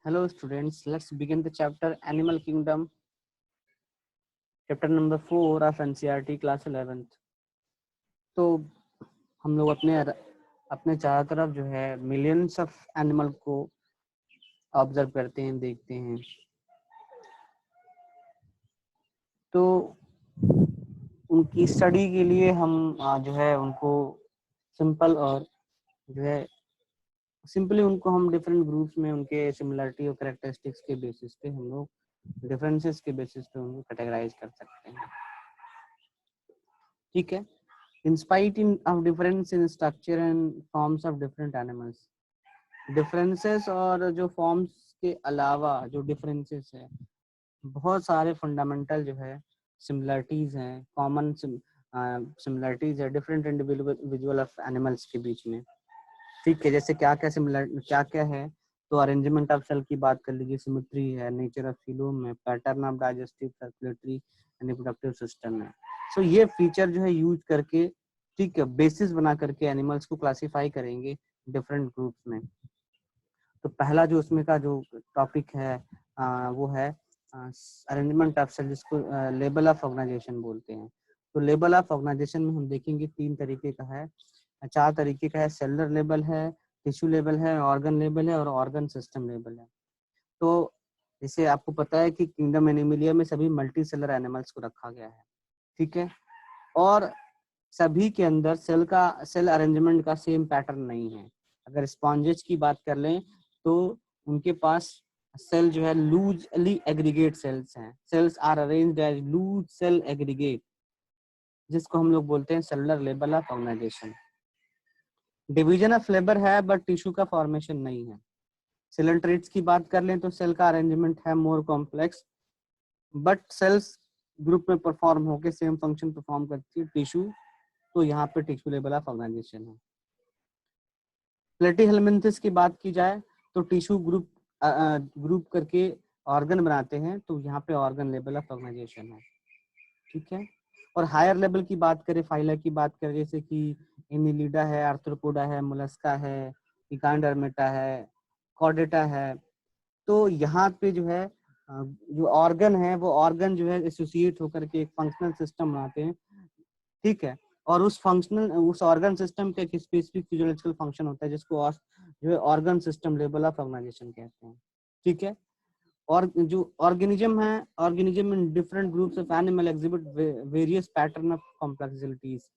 Hello students, let's begin the chapter Animal Kingdom, chapter number 4 of NCERT class 11th. तो हम लोग अपने चारों तरफ जो है मिलियंस ऑफ एनिमल को ऑब्जर्व करते हैं, देखते हैं। तो उनकी स्टडी के लिए हम जो है उनको सिंपल और जो है सिंपली उनको हम डिफरेंट ग्रुप्स में उनके सिमिलरिटी और कैरेक्टरिस्टिक्स के बेसिस पे हम लोग डिफरेंसेस के बेसिस पे उनको कैटेगराइज कर सकते हैं। ठीक है। In spite of difference in structure and forms of different animals, differences और जो forms के अलावा जो differences है, बहुत सारे fundamental जो है similarities हैं, common similarities है different individual of animals के बीच में। ठीक है, जैसे क्या क्या है, तो अरेंजमेंट ऑफ सेल की बात कर लीजिए, सिमेट्री है, नेचर ऑफ फिलोम है, pattern of digestive circulatory and reproductive system है। सो ये फीचर जो है यूज करके, ठीक है, बेसिस बना करके एनिमल्स को क्लासिफाई करेंगे डिफरेंट ग्रुप्स में। तो पहला जो उसमें का जो टॉपिक है वो है अरेंजमेंट ऑफ सेल, जिसको लेवल ऑफ ऑर्गेनाइजेशन बोलते हैं। तो लेवल ऑफ ऑर्गेनाइजेशन में हम देखेंगे 3 तरीके का है, 4 तरीके का है। सेलुलर लेवल है, टिश्यू लेवल है, ऑर्गन लेवल है और ऑर्गन सिस्टम लेवल है। तो जैसे आपको पता है कि किंगडम एनिमलिया में सभी मल्टी सेलर एनिमल्स को रखा गया है, ठीक है, और सभी के अंदर सेल अरेंजमेंट का सेम पैटर्न नहीं है। अगर स्पॉन्जेस की बात कर लें तो उनके पास सेल जो है लूजली एग्रीगेट सेल्स हैं। Cells are arranged as loose cell aggregate, जिसको हम लोग बोलते हैं cellular level of organisation. Division of labour है बट टिश्यू का फॉर्मेशन नहीं है। सेल ट्रेट्स की बात कर लें तो सेल का अरेंजमेंट है more complex, but cells group में परफॉर्म होकर सेम फंक्शन परफॉर्म करती है टिश्यू, तो यहाँ पे टिश्यू लेवल ऑफ ऑर्गेनाइजेशन है। प्लेटीहेलमिन्थेस की बात की जाए तो टिश्यू ग्रुप करके ऑर्गन बनाते हैं, तो यहाँ पे ऑर्गन लेवल ऑफ ऑर्गेनाइजेशन है, ठीक है। और हायर लेवल की बात करें, फाइला की बात करें, जैसे कि एनिलिडा है, आर्थ्रोपोडा है, मोलस्का है, इकांडरमेटा है, कॉर्डेटा है, तो यहाँ पे जो है जो ऑर्गन है वो ऑर्गन जो है एसोसिएट होकर के एक फंक्शनल सिस्टम बनाते हैं, ठीक है। और उस ऑर्गन सिस्टम का एक स्पेसिफिक फिजियोलॉजिकल फंक्शन होता है, जिसको जो है organ system level of organisation कहते हैं, ठीक है। और जो organism in different groups of animal exhibit various pattern of complexities.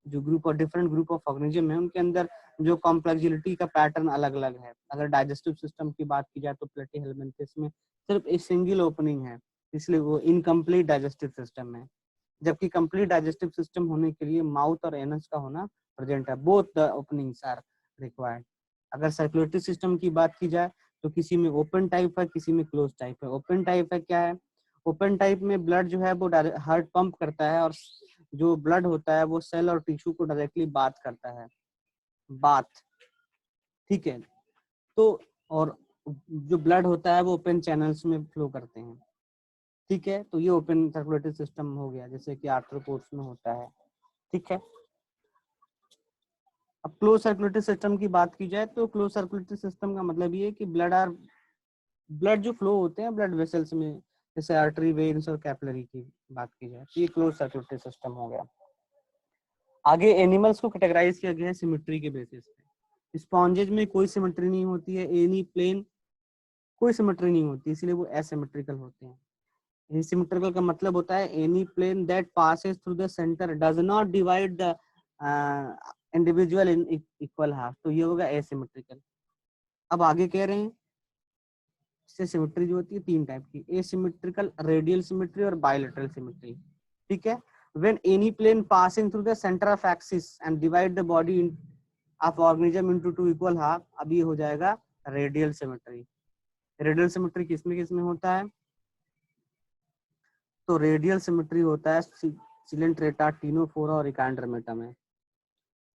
जो ग्रुप और डिफरेंट ग्रुप ऑफ ऑर्गेनिज्म है उनके अंदर जो कॉम्प्लेक्सिलिटी का पैटर्न अलग अलग है। अगर डाइजेस्टिव सिस्टम की बात की जाए तो प्लेटीहेलमिन्थेस में सिर्फ एक सिंगल ओपनिंग है, इसलिए वो इनकम्प्लीट डाइजेस्टिव सिस्टम है। जबकि कंप्लीट डाइजेस्टिव सिस्टम होने के लिए माउथ और एनस का होना प्रेजेंट है, both the openings are required. अगर सर्कुलेटरी सिस्टम की बात की जाए तो किसी में ओपन टाइप है, किसी में क्लोज टाइप है। ओपन टाइप है क्या है, ओपन टाइप में ब्लड जो है वो हार्ट पंप करता है, और जो ब्लड होता है वो सेल और टिश्यू को डायरेक्टली बात करता है, बात, ठीक है। तो और जो ब्लड होता है वो ओपन चैनल्स में फ्लो करते हैं, ठीक है। तो ये ओपन सर्कुलेटरी सिस्टम हो गया, जैसे कि आर्थ्रोपोड्स में होता है, ठीक है। अब क्लोज सर्कुलेटरी सिस्टम की बात की जाए तो क्लोज सर्कुलेटरी सिस्टम का मतलब ये है कि ब्लड जो फ्लो होते हैं ब्लड वेसल्स में, जैसे आर्टरी, वेन्स और कैपिलरी की बात की जाए, तो ये क्लोज सर्कुलेटरी सिस्टम हो गया। आगे एनिमल्स को कैटेगराइज किया गया है सिमेट्री के बेसिस पे। स्पॉन्जेज में कोई सिमेट्री नहीं होती है, एनी प्लेन कोई सिमेट्री नहीं होती, इसलिए वो एसिमेट्रिकल होते हैं। एसिमेट्रिकल का मतलब होता है any plane that passes through the centre does not divide the individual in equal half, तो ये होगा एसिमेट्रिकल। अब आगे कह रहे हैं सिमेट्री जो होती है 3 टाइप की, एसिमेट्रिकल, रेडियल सिमेट्री और बायलैटरल सिमेट्री, ठीक है। When any plane passing through the centre of axis and divide the body of organism into 2 equal half, अब ये हो जाएगा रेडियल सिमेट्री। रेडियल सिमेट्री किसमें होता है, तो रेडियल सिमेट्री होता है सिलेंट्रेटा, टिनोफोरा और इकांड्रमेटा में।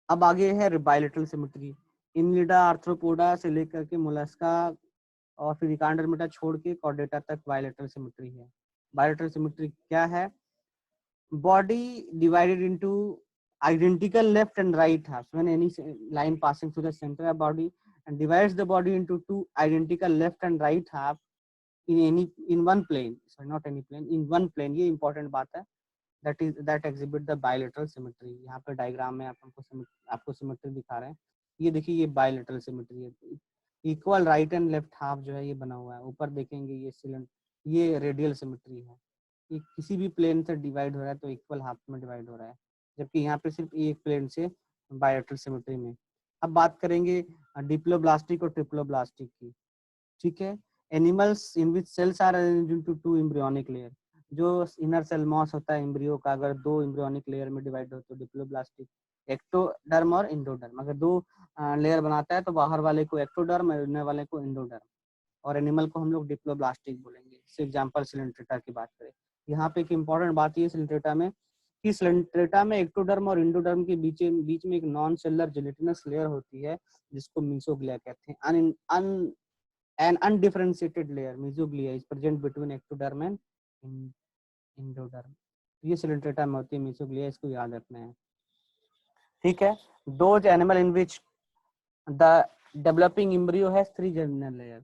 अब आगे है बायलैटरल सिमेट्री, इनलिडा, आर्थ्रोपोडा से लेकर के मोलस्का और फिर इकांड्रमेटा छोड़ के कॉर्डेटा तक बायलैटरल सिमेट्री है। बायलैटरल सिमेट्री क्या है, body divided into identical left and right halves when any line passing through the center of body and divides the body into two identical left and right half in one plane, sorry not any plane, in one plane. ये important बात है, that exhibit the bilateral symmetry. यहाँ पे diagram में आपको symmetry दिखा रहे हैं, ये देखिए ये बायलेटरल सिमेट्री है, equal right and left half जो है ये बना हुआ है, ऊपर देखेंगे ये सिलेंडर, ये रेडियल सिमेट्री है, ये किसी भी प्लेन से डिवाइड हो रहा है तो इक्वल हाफ में डिवाइड हो रहा है, जबकि यहाँ पे सिर्फ एक प्लेन से बायलेटरल सिमेट्री में। अब बात करेंगे डिप्लोब्लास्टिक और ट्रिप्लोब्लास्टिक की, ठीक है। Animals in which cells are arranged into two embryonic layer, जो इनर सेल मॉस होता है एम्ब्रियो का, अगर दो एम्ब्रियोनिक लेयर में डिवाइड हो तो डिप्लोब्लास्टिक, एक्टोडर्म और इंडोडर्म, अगर दो लेयर बनाता है तो बाहर वाले को एक्टोडर्म और अंदर वाले को इंडोडर्म, और एनिमल को हम लोग डिप्लोब्लास्टिक बोलेंगे। जैसे एग्जांपल सिलेंट्रेटा की बात करें, यहाँ पे एक इंपॉर्टेंट बात ये सिलेंट्रेटा में कि सिलेंट्रेटा में एक्टोडर्म और इंडोडर्म के बीच में एक नॉन सेलुलर जेलेटिनस लेयर होती है जिसको मीसोग्लिया कहते हैं। An undifferentiated layer mesoglea is present between ectoderm and endoderm। ये सिलेंट्रेटा में होती है mesoglea, इसको याद रखना है, ठीक है। Those animal in which the developing embryo has three germinal layer,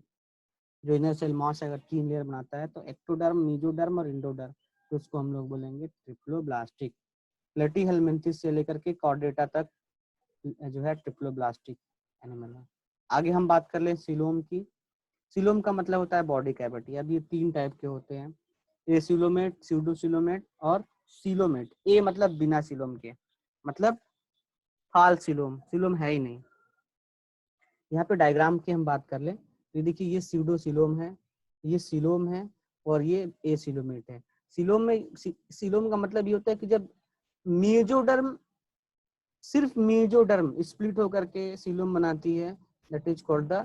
जो इनर सेल मॉस अगर 3 लेयर बनाता है तो एक्टोडर्म, मेसोडर्म और इंडोडर्म, तो उसको हम लोग बोलेंगे ट्रिप्लोब्लास्टिक। प्लेटीहेलमिन्थेस से लेकर के कॉर्डेटा तक जो है ट्रिप्लोब्लास्टिक एनिमल है। आगे हम बात कर ले सीलोम की। सीलोम का मतलब होता है बॉडी कैविटी। अब ये 3 टाइप के होते हैं, एसीलोमेट, स्यूडोसीलोमेट और सीलोमेट। ए मतलब बिना सीलोम के, मतलब फाल सीलोम, सीलोम है ही नहीं। यहाँ पे डायग्राम की हम बात कर ले तो देखिए ये स्यूडोसीलोम है, ये सीलोम है और ये एसीलोमेट है। सीलोम में सीलोम का मतलब ये होता है कि जब मेसोडर्म, सिर्फ मेसोडर्म स्प्लिट होकर के सीलोम बनाती है, that is called the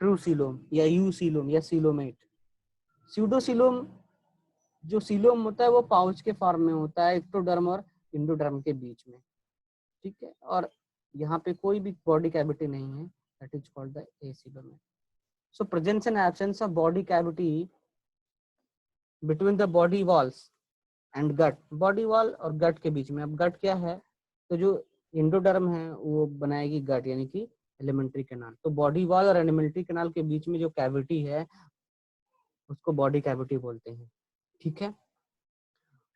true coelom या यू सीलोम या सीलोमेट। स्यूडोसीलोम जो सीलोम होता है वो पाउच के फॉर्म में होता है एक्टोडर्म और इंडोडर्म के बीच में, ठीक है, और यहाँ पे कोई भी बॉडी कैविटी नहीं है, that is called the acoelomate. So presence and absence of body cavity between the body walls and gut, body wall और गट के बीच में। अब गट क्या है, तो जो इंडोडर्म है वो बनाएगी गट यानी कि एलिमेंट्री कैनाल, तो बॉडी वॉल और एलिमेंट्री कैनाल के बीच में जो कैविटी है उसको बॉडी कैविटी बोलते हैं, ठीक है।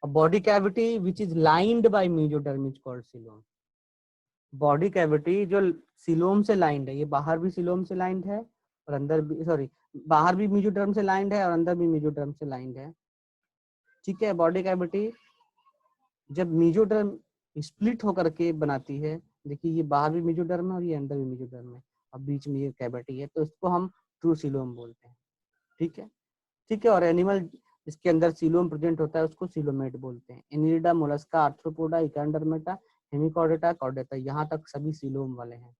Body cavity which is lined by mesoderm is called coelom. Body cavity जो सीलोम से लाइंड है, ये बाहर भी सीलोम से लाइंड है और अंदर भी, सॉरी बाहर भी मेसोडर्म से लाइंड है और अंदर भी मेसोडर्म से लाइंड है, ठीक है। बॉडी कैविटी जब मेसोडर्म स्प्लिट होकर के बनाती है, देखिए ये बाहर भी मेसोडर्म है और ये अंदर भी मेसोडर्म है और बीच में ये कैविटी है, तो इसको हम ट्रू सीलोम बोलते हैं, ठीक है, ठीक है। और एनिमल इसके अंदर सीलोम प्रेजेंट होता है उसको सीलोमेट बोलते हैं। Annelida, Mollusca, Arthropoda, Echinodermata, Hemichordata, Chordata, यहाँ तक सभी सीलोम वाले हैं,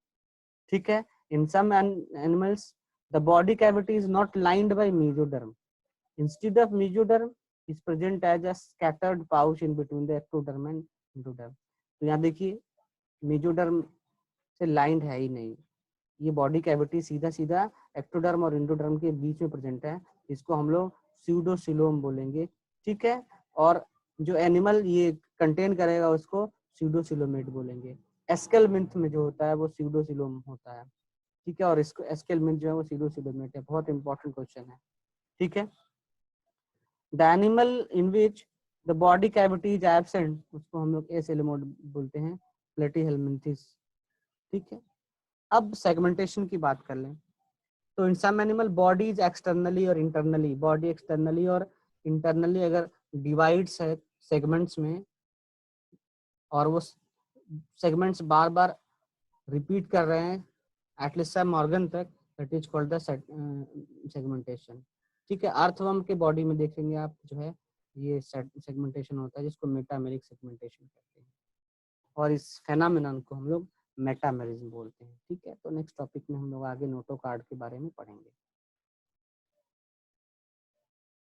ठीक है। In some animals the body cavity is not lined by mesoderm, instead of mesoderm is present as a scattered pouch in between the ectoderm and endoderm. तो यहाँ देखिए मेसोडर्म से लाइंड है ही नहीं, ये बॉडी कैविटी सीधा सीधा एक्टोडर्म और इंडोडर्म के बीच में प्रेजेंट है, इसको हम लोग स्यूडोसीलोम बोलेंगे, ठीक है। और जो एनिमल ये कंटेन करेगा उसको स्यूडोसीलोमेट बोलेंगे। एस्केलमिंथ में जो होता है वो स्यूडोसीलोम होता है, ठीक है, और इसको एस्केलमिंथ जो है वो स्यूडोसीलोमेट है। बहुत इंपॉर्टेंट क्वेश्चन है, ठीक है। The animal in which the body cavity is absent उसको हम लोग एसेलेमोड बोलते हैं, प्लेटीहेलमिन्थेस, ठीक है। अब सेगमेंटेशन की बात कर लें तो in some animal body is externally और इंटरनली, बॉडी एक्सटर्नली और इंटरनली अगर डिवाइड्स है सेगमेंट्स में और वो सेगमेंट्स बार बार रिपीट कर रहे हैं एटलीस्ट सम ऑर्गन तक, that is called the segmentation, ठीक है। अर्थवर्म के बॉडी में देखेंगे आप जो है ये सेगमेंटेशन होता है जिसको मेटामेरिक सेगमेंटेशन कहते हैं, और इस फेनोमेनन को हम लोग मेटामेरिज्म बोलते हैं, ठीक है। तो नेक्स्ट टॉपिक में हम लोग आगे नोटोकार्ड के बारे में पढ़ेंगे।